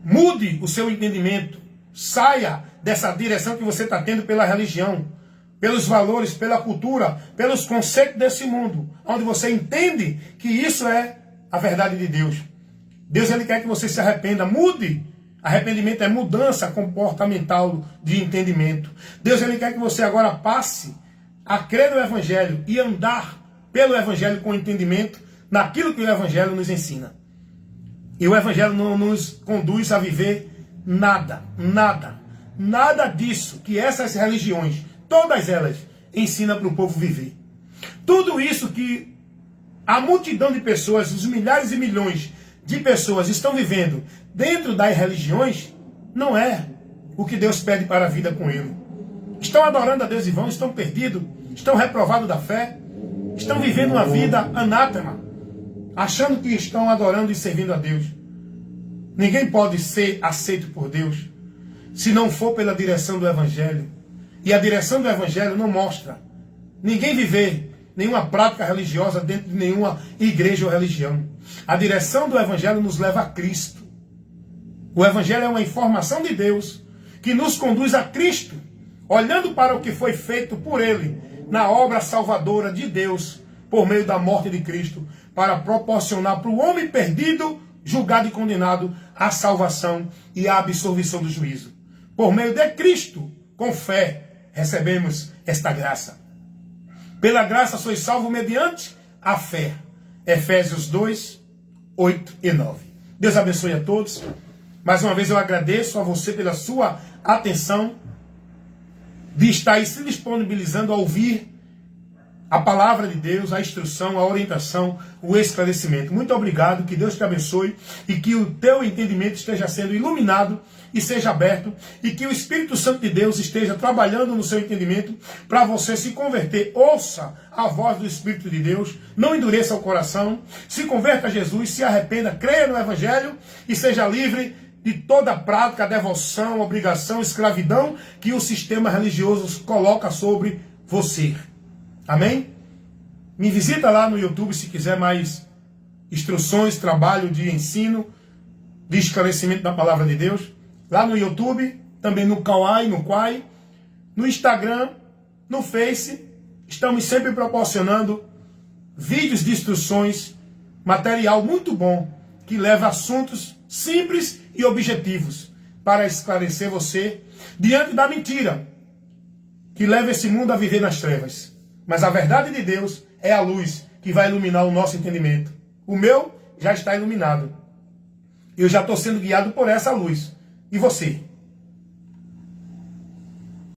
mude o seu entendimento. Saia dessa direção que você está tendo pela religião, pelos valores, pela cultura, pelos conceitos desse mundo, onde você entende que isso é a verdade de Deus. Deus, Ele quer que você se arrependa, mude. Arrependimento é mudança comportamental de entendimento. Deus, Ele quer que você agora passe a crer no Evangelho e andar pelo Evangelho com entendimento naquilo que o Evangelho nos ensina. E o Evangelho não nos conduz a viver nada disso que essas religiões, todas elas, ensinam para o povo viver. Tudo isso que a multidão de pessoas, os milhares e milhões de pessoas estão vivendo dentro das religiões, não é o que Deus pede para a vida com ele. Estão adorando a Deus e vão, estão perdidos, estão reprovados da fé, estão vivendo uma vida anátema, achando que estão adorando e servindo a Deus. Ninguém pode ser aceito por Deus se não for pela direção do Evangelho. E a direção do Evangelho não mostra ninguém viver nenhuma prática religiosa dentro de nenhuma igreja ou religião. A direção do Evangelho nos leva a Cristo. O Evangelho é uma informação de Deus que nos conduz a Cristo, olhando para o que foi feito por Ele na obra salvadora de Deus, por meio da morte de Cristo, para proporcionar para o homem perdido, julgado e condenado, a salvação e a absolvição do juízo. Por meio de Cristo, com fé, recebemos esta graça. Pela graça sois salvos mediante a fé. Efésios 2, 8 e 9. Deus abençoe a todos. Mais uma vez eu agradeço a você pela sua atenção, de estar aí se disponibilizando a ouvir a palavra de Deus, a instrução, a orientação, o esclarecimento. Muito obrigado, que Deus te abençoe e que o teu entendimento esteja sendo iluminado e seja aberto e que o Espírito Santo de Deus esteja trabalhando no seu entendimento para você se converter. Ouça a voz do Espírito de Deus, não endureça o coração, se converta a Jesus, se arrependa, creia no Evangelho e seja livre de toda prática, devoção, obrigação, escravidão que o sistema religioso coloca sobre você. Amém? Me visita lá no YouTube se quiser mais instruções, trabalho de ensino, de esclarecimento da palavra de Deus. Lá no YouTube, também no Kawai, no Quai, no Instagram, no Face. Estamos sempre proporcionando vídeos de instruções, material muito bom, que leva assuntos simples e objetivos para esclarecer você diante da mentira que leva esse mundo a viver nas trevas. Mas a verdade de Deus é a luz que vai iluminar o nosso entendimento. O meu já está iluminado. Eu já estou sendo guiado por essa luz. E você?